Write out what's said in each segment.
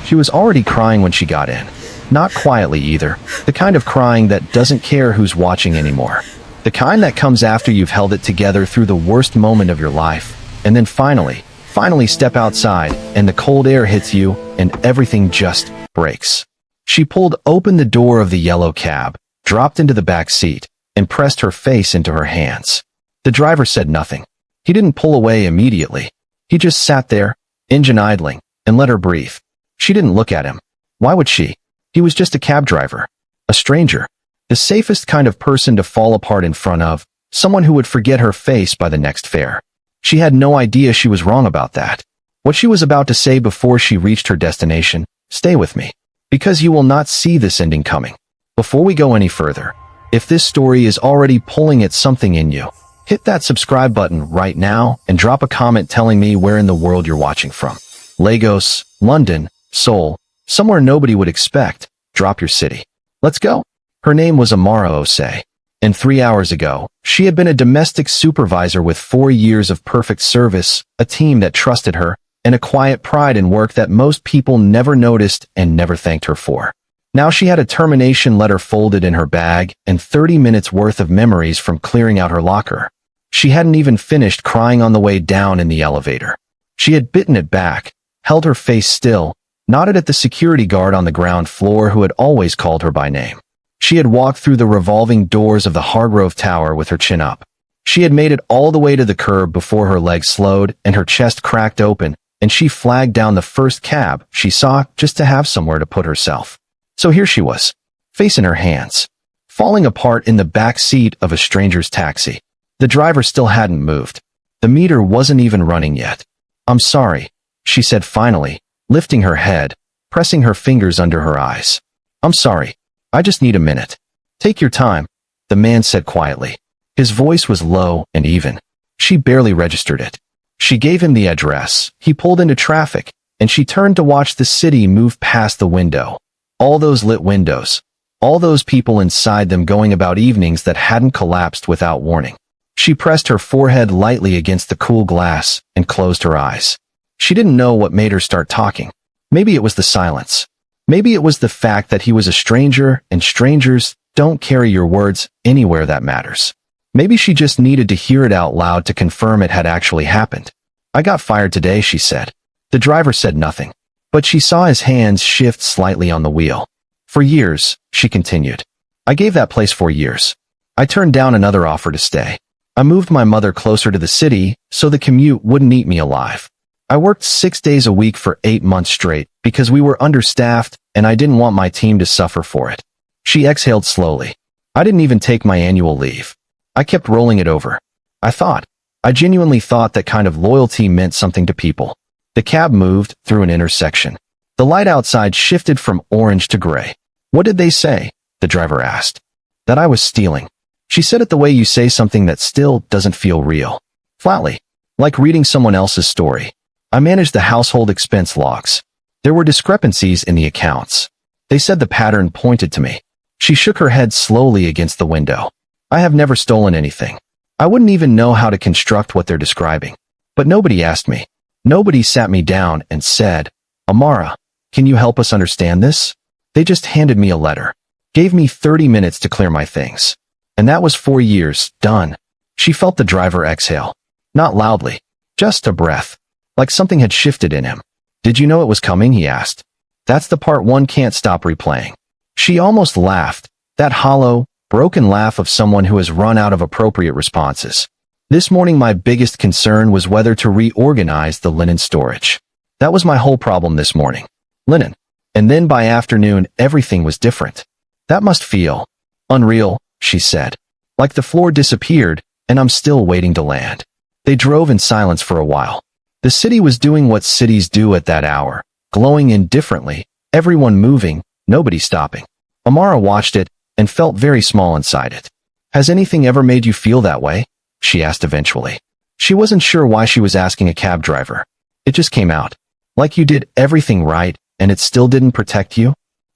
She was already crying when she got in. Not quietly either. The kind of crying that doesn't care who's watching anymore. The kind that comes after you've held it together through the worst moment of your life. And then finally step outside, and the cold air hits you, and everything just breaks. She pulled open the door of the yellow cab, dropped into the back seat, and pressed her face into her hands. The driver said nothing. He didn't pull away immediately. He just sat there, engine idling, and let her breathe. She didn't look at him. Why would she? He was just a cab driver. A stranger. The safest kind of person to fall apart in front of, someone who would forget her face by the next fare. She had no idea she was wrong about that. What she was about to say before she reached her destination: stay with me. Because you will not see this ending coming. Before we go any further, if this story is already pulling at something in you, hit that subscribe button right now and drop a comment telling me where in the world you're watching from. Lagos, London, Seoul, somewhere nobody would expect. Drop your city. Let's go. Her name was Amara Osei. And 3 hours ago, she had been a domestic supervisor with 4 years of perfect service, a team that trusted her, and a quiet pride in work that most people never noticed and never thanked her for. Now she had a termination letter folded in her bag and 30 minutes worth of memories from clearing out her locker. She hadn't even finished crying on the way down in the elevator. She had bitten it back, held her face still, nodded at the security guard on the ground floor who had always called her by name. She had walked through the revolving doors of the Hargrove Tower with her chin up. She had made it all the way to the curb before her legs slowed and her chest cracked open, and she flagged down the first cab she saw just to have somewhere to put herself. So here she was, face in her hands, falling apart in the back seat of a stranger's taxi. The driver still hadn't moved. The meter wasn't even running yet. "I'm sorry," she said finally, lifting her head, pressing her fingers under her eyes. "I'm sorry. I just need a minute." "Take your time," the man said quietly. His voice was low and even. She barely registered it. She gave him the address. He pulled into traffic, and she turned to watch the city move past the window. All those lit windows. All those people inside them going about evenings that hadn't collapsed without warning. She pressed her forehead lightly against the cool glass and closed her eyes. She didn't know what made her start talking. Maybe it was the silence. Maybe it was the fact that he was a stranger, and strangers don't carry your words anywhere that matters. Maybe she just needed to hear it out loud to confirm it had actually happened. "I got fired today," she said. The driver said nothing, but she saw his hands shift slightly on the wheel. "For years," she continued. "I gave that place 4 years. I turned down another offer to stay. I moved my mother closer to the city so the commute wouldn't eat me alive. I worked 6 days a week for 8 months straight because we were understaffed and I didn't want my team to suffer for it." She exhaled slowly. "I didn't even take my annual leave. I kept rolling it over. I genuinely thought that kind of loyalty meant something to people." The cab moved through an intersection. The light outside shifted from orange to gray. "What did they say?" the driver asked. "That I was stealing." She said it the way you say something that still doesn't feel real. Flatly. Like reading someone else's story. "I managed the household expense logs. There were discrepancies in the accounts. They said the pattern pointed to me." She shook her head slowly against the window. "I have never stolen anything. I wouldn't even know how to construct what they're describing. But nobody asked me. Nobody sat me down and said, 'Amara, can you help us understand this?' They just handed me a letter. Gave me 30 minutes to clear my things. And that was 4 years, done." She felt the driver exhale. Not loudly. Just a breath. Like something had shifted in him. "Did you know it was coming?" he asked. "That's the part one can't stop replaying." She almost laughed. That hollow, broken laugh of someone who has run out of appropriate responses. "This morning my biggest concern was whether to reorganize the linen storage. That was my whole problem this morning. Linen. And then by afternoon everything was different. That must feel unreal," she said. "Like the floor disappeared, and I'm still waiting to land." They drove in silence for a while. The city was doing what cities do at that hour, glowing indifferently, everyone moving, nobody stopping. Amara watched it and felt very small inside it. "Has anything ever made you feel that way?" she asked eventually. She wasn't sure why she was asking a cab driver. It just came out. "Like you did everything right, and it still didn't protect you?"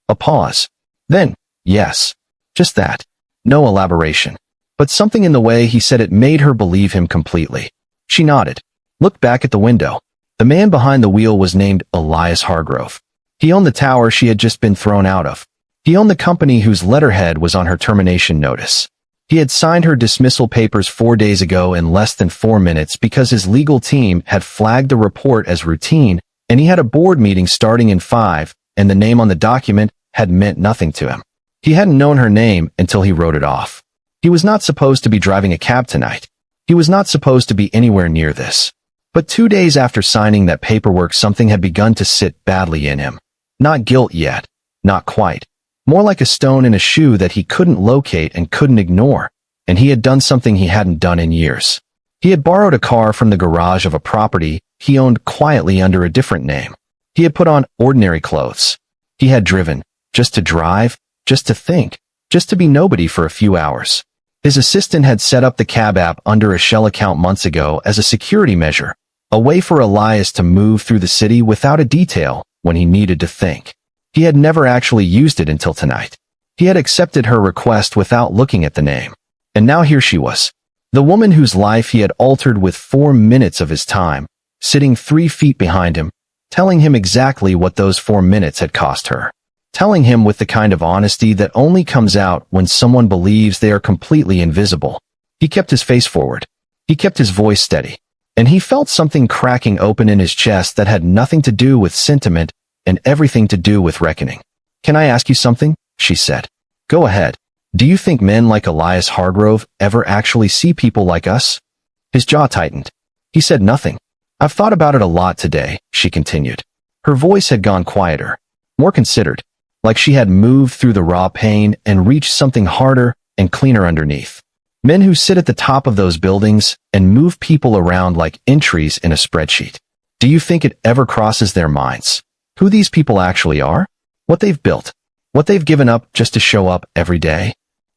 A pause. Then, "Yes. Just that." No elaboration. But something in the way he said it made her believe him completely. She nodded. Looked back at the window. The man behind the wheel was named Elias Hargrove. He owned the tower she had just been thrown out of. He owned the company whose letterhead was on her termination notice. He had signed her dismissal papers 4 days ago in less than 4 minutes because his legal team had flagged the report as routine, and he had a board meeting starting in 5, and the name on the document had meant nothing to him. He hadn't known her name until he wrote it off. He was not supposed to be driving a cab tonight. He was not supposed to be anywhere near this. But 2 days after signing that paperwork, something had begun to sit badly in him. Not guilt yet. Not quite. More like a stone in a shoe that he couldn't locate and couldn't ignore, and he had done something he hadn't done in years. He had borrowed a car from the garage of a property he owned quietly under a different name. He had put on ordinary clothes. He had driven, just to drive, just to think, just to be nobody for a few hours. His assistant had set up the cab app under a shell account months ago as a security measure, a way for Elias to move through the city without a detail when he needed to think. He had never actually used it until tonight. He had accepted her request without looking at the name. And now here she was. The woman whose life he had altered with 4 minutes of his time, sitting 3 feet behind him, telling him exactly what those 4 minutes had cost her. Telling him with the kind of honesty that only comes out when someone believes they are completely invisible. He kept his face forward. He kept his voice steady. And he felt something cracking open in his chest that had nothing to do with sentiment and everything to do with reckoning. "Can I ask you something?" she said. "Go ahead. Do you think men like Elias Hargrove ever actually see people like us?" His jaw tightened. He said nothing. "I've thought about it a lot today," she continued. Her voice had gone quieter, more considered, like she had moved through the raw pain and reached something harder and cleaner underneath. Men who sit at the top of those buildings and move people around like entries in a spreadsheet. Do you think it ever crosses their minds who these people actually are? What they've built? What they've given up just to show up every day?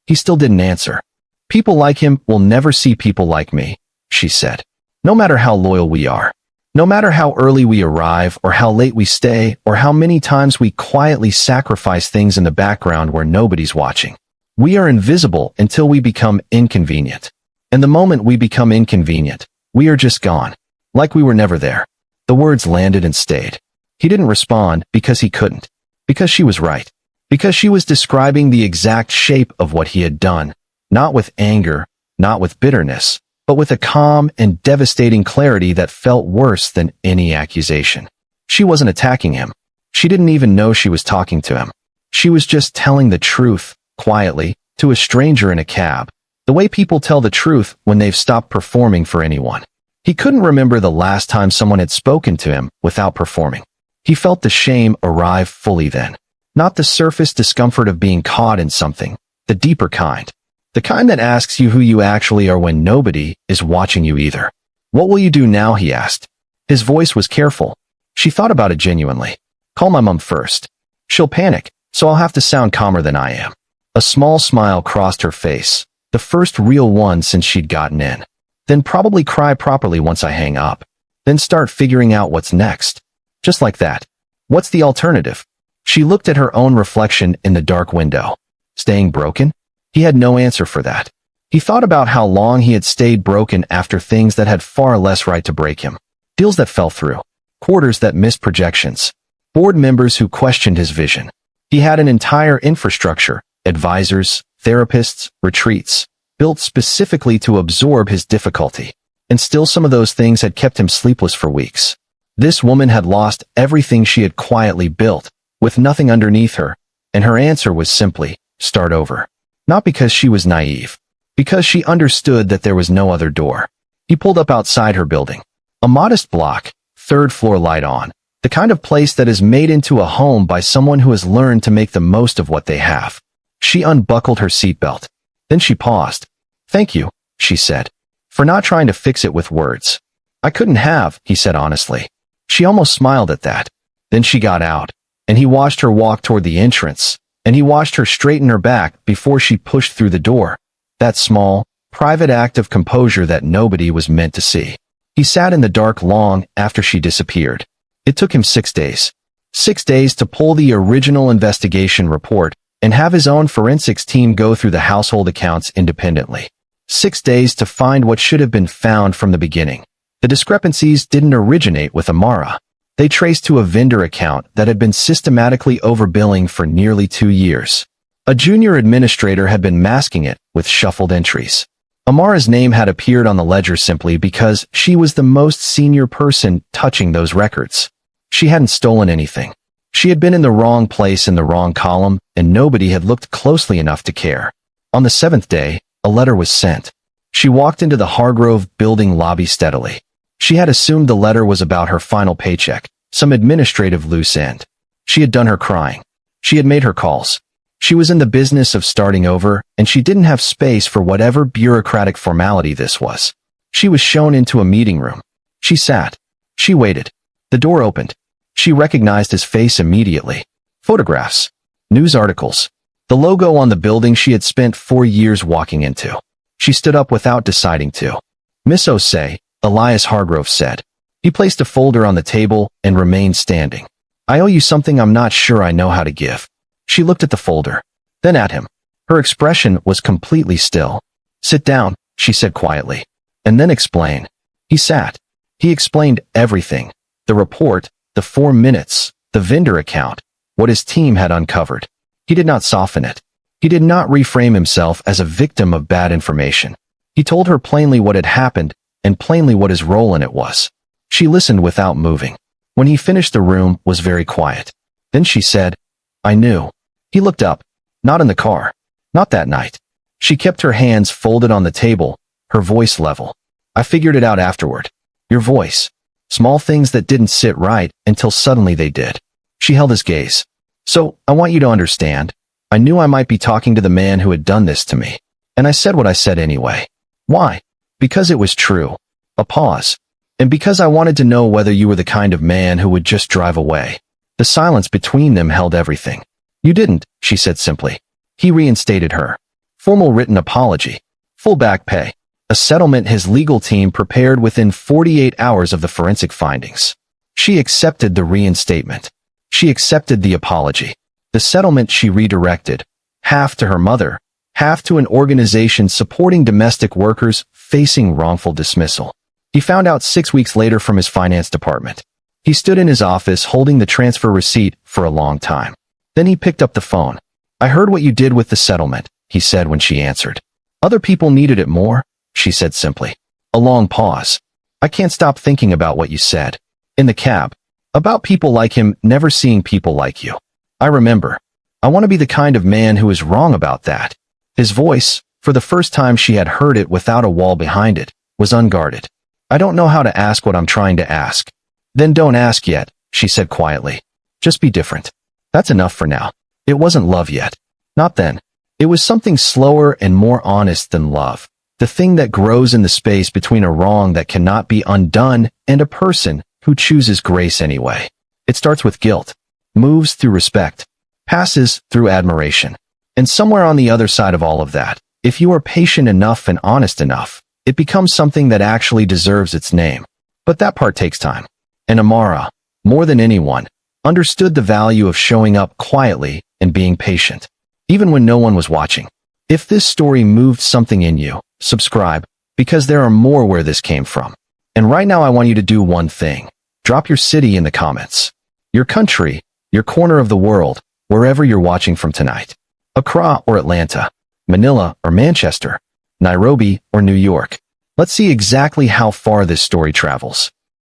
He still didn't answer. "People like him will never see people like me," she said. "No matter how loyal we are. No matter how early we arrive or how late we stay or how many times we quietly sacrifice things in the background where nobody's watching. We are invisible until we become inconvenient. And the moment we become inconvenient, we are just gone. Like we were never there." The words landed and stayed. He didn't respond because he couldn't. Because she was right. Because she was describing the exact shape of what he had done. Not with anger, not with bitterness, but with a calm and devastating clarity that felt worse than any accusation. She wasn't attacking him. She didn't even know she was talking to him. She was just telling the truth, quietly, to a stranger in a cab. The way people tell the truth when they've stopped performing for anyone. He couldn't remember the last time someone had spoken to him without performing. He felt the shame arrive fully then. Not the surface discomfort of being caught in something, the deeper kind. The kind that asks you who you actually are when nobody is watching you either. "What will you do now?" he asked. His voice was careful. She thought about it genuinely. "Call my mom first. She'll panic, so I'll have to sound calmer than I am." A small smile crossed her face, the first real one since she'd gotten in. "Then probably cry properly once I hang up. Then start figuring out what's next. Just like that. What's the alternative?" She looked at her own reflection in the dark window. Staying broken? He had no answer for that. He thought about how long he had stayed broken after things that had far less right to break him. Deals that fell through. Quarters that missed projections. Board members who questioned his vision. He had an entire infrastructure, advisors, therapists, retreats, built specifically to absorb his difficulty. And still some of those things had kept him sleepless for weeks. This woman had lost everything she had quietly built, with nothing underneath her, and her answer was simply, start over. Not because she was naive. Because she understood that there was no other door. He pulled up outside her building. A modest block, 3rd floor light on. The kind of place that is made into a home by someone who has learned to make the most of what they have. She unbuckled her seatbelt. Then she paused. "Thank you," she said, "for not trying to fix it with words." "I couldn't have," he said honestly. She almost smiled at that. Then she got out, and he watched her walk toward the entrance, and he watched her straighten her back before she pushed through the door. That small, private act of composure that nobody was meant to see. He sat in the dark long after she disappeared. It took him 6 days. 6 days to pull the original investigation report and have his own forensics team go through the household accounts independently. 6 days to find what should have been found from the beginning. The discrepancies didn't originate with Amara. They traced to a vendor account that had been systematically overbilling for nearly 2 years. A junior administrator had been masking it with shuffled entries. Amara's name had appeared on the ledger simply because she was the most senior person touching those records. She hadn't stolen anything. She had been in the wrong place in the wrong column, and nobody had looked closely enough to care. On the 7th day, a letter was sent. She walked into the Hargrove building lobby steadily. She had assumed the letter was about her final paycheck, some administrative loose end. She had done her crying. She had made her calls. She was in the business of starting over, and she didn't have space for whatever bureaucratic formality this was. She was shown into a meeting room. She sat. She waited. The door opened. She recognized his face immediately. Photographs. News articles. The logo on the building she had spent 4 years walking into. She stood up without deciding to. "Miss Osei," Elias Hargrove said. He placed a folder on the table and remained standing. "I owe you something I'm not sure I know how to give." She looked at the folder, then at him. Her expression was completely still. "Sit down," she said quietly, "and then explain." He sat. He explained everything. The report, the 4 minutes, the vendor account, what his team had uncovered. He did not soften it. He did not reframe himself as a victim of bad information. He told her plainly what had happened and plainly what his role in it was. She listened without moving. When he finished, the room was very quiet. Then she said, "I knew." He looked up. Not in the car. Not that night. She kept her hands folded on the table, her voice level. "I figured it out afterward." Your voice. Small things that didn't sit right until suddenly they did. She held his gaze. "So, I want you to understand. I knew I might be talking to the man who had done this to me. And I said what I said anyway. Why? Because it was true." A pause. "And because I wanted to know whether you were the kind of man who would just drive away." The silence between them held everything. "You didn't," she said simply. He reinstated her. Formal written apology. Full back pay. A settlement his legal team prepared within 48 hours of the forensic findings. She accepted the reinstatement. She accepted the apology. The settlement she redirected. Half to her mother, half to an organization supporting domestic workers facing wrongful dismissal. He found out 6 weeks later from his finance department. He stood in his office holding the transfer receipt for a long time. Then he picked up the phone. "I heard what you did with the settlement," he said when she answered. "Other people needed it more," she said simply. A long pause. "I can't stop thinking about what you said. In the cab. About people like him never seeing people like you. I remember. I want to be the kind of man who is wrong about that." His voice, for the first time she had heard it without a wall behind it, was unguarded. "I don't know how to ask what I'm trying to ask." "Then don't ask yet," she said quietly. "Just be different. That's enough for now." It wasn't love yet. Not then. It was something slower and more honest than love. The thing that grows in the space between a wrong that cannot be undone and a person who chooses grace anyway. It starts with guilt, moves through respect, passes through admiration. And somewhere on the other side of all of that, if you are patient enough and honest enough, it becomes something that actually deserves its name. But that part takes time. And Amara, more than anyone, understood the value of showing up quietly and being patient, even when no one was watching. If this story moved something in you, subscribe, because there are more where this came from. And right now I want you to do one thing. Drop your city in the comments. Your country, your corner of the world, wherever you're watching from tonight. Accra or Atlanta, Manila or Manchester, Nairobi or New York. Let's see exactly how far this story travels.